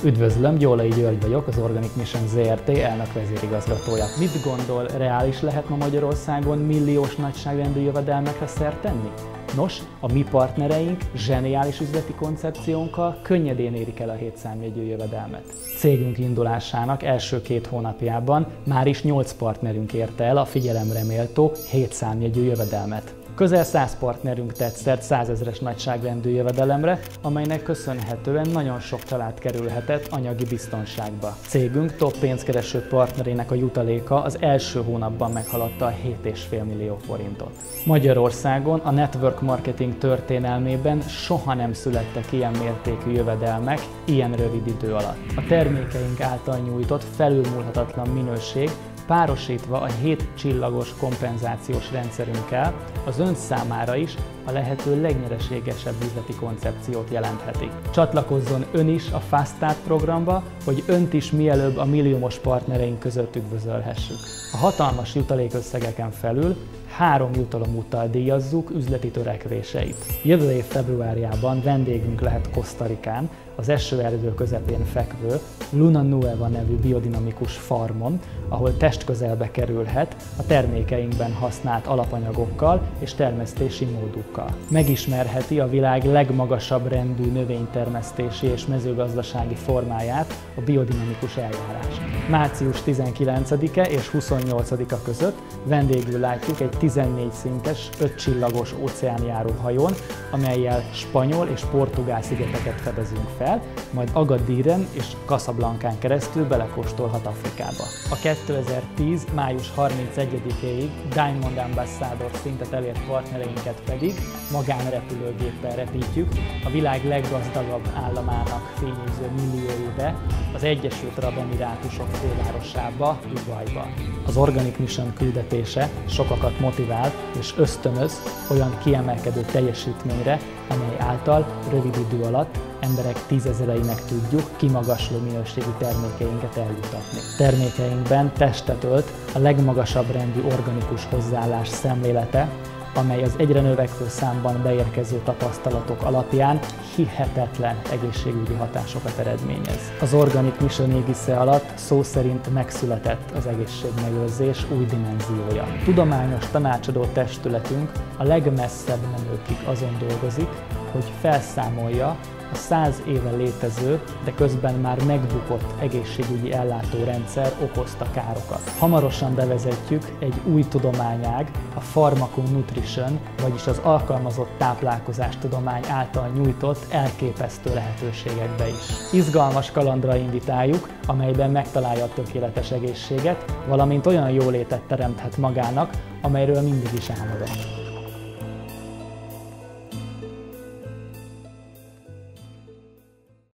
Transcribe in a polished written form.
Üdvözlöm, Gyólai György vagyok, az Organic Mission Zrt. Elnök vezérigazgatója. Mit gondol, reális lehet ma Magyarországon milliós nagyságrendű jövedelmekre szert tenni? Nos, a mi partnereink zseniális üzleti koncepciónkkal könnyedén érik el a 7 számjegyű jövedelmet. Cégünk indulásának első 2 hónapjában már is 8 partnerünk érte el a figyelemre méltó 7 számjegyű jövedelmet. Közel 100 partnerünk tett szert 100 000-es nagyságrendű jövedelemre, amelynek köszönhetően nagyon sok család kerülhetett anyagi biztonságba. Cégünk top pénzkereső partnerének a jutaléka az első hónapban meghaladta a 7,5 millió forintot. Magyarországon a network marketing történelmében soha nem születtek ilyen mértékű jövedelmek ilyen rövid idő alatt. A termékeink által nyújtott felülmúlhatatlan minőség párosítva a 7 csillagos kompenzációs rendszerünkkel az ön számára is a lehető legnyereségesebb üzleti koncepciót jelentheti. Csatlakozzon ön is a Fast Start programba, hogy önt is mielőbb a milliómos partnereink között üdvözölhessük. A hatalmas jutalékösszegeken felül 3 jutalomúttal díjazzuk üzleti törekvéseit. Jövő év februárjában vendégünk lehet Costa Ricán, az esőerdő közepén fekvő Luna Nueva nevű biodinamikus farmon, ahol testközelbe kerülhet a termékeinkben használt alapanyagokkal és termesztési módukkal. Megismerheti a világ legmagasabb rendű növénytermesztési és mezőgazdasági formáját, a biodinamikus eljárást. Március 19-e és 28-a között vendégül látjuk egy 14 szintes, 5 csillagos óceánjáró hajón, amellyel spanyol és portugál szigeteket fedezünk fel, majd Agadíren és Casablancán keresztül belekóstolhat Afrikába. A 2010. május 31-éig Diamond Ambassador szintet elért partnereinket pedig magánrepülőgéppel repítjük a világ leggazdagabb államának fényűző millióibe, az Egyesült Arab Emirátusok fővárosába, Dubajba. Az Organic Mission küldetése sokakat motivál és ösztönöz olyan kiemelkedő teljesítményre, amely által rövid idő alatt emberek 10 000-einek tudjuk kimagasló minőségű termékeinket eljutatni. Termékeinkben testet ölt a legmagasabb rendű organikus hozzáállás szemlélete, amely az egyre növekvő számban beérkező tapasztalatok alapján hihetetlen egészségügyi hatásokat eredményez. Az Organic Mission égisze alatt szó szerint megszületett az egészségmegőrzés új dimenziója. Tudományos tanácsadó testületünk a legmesszebb menőkig azon dolgozik, hogy felszámolja a 100 éve létező, de közben már megbukott egészségügyi ellátórendszer okozta károkat. Hamarosan bevezetjük egy új tudományág, a Pharmaconutrition, vagyis az alkalmazott táplálkozás tudomány által nyújtott elképesztő lehetőségekbe is. Izgalmas kalandra invitáljuk, amelyben megtalálja a tökéletes egészséget, valamint olyan jólétet teremthet magának, amelyről mindig is álmodott.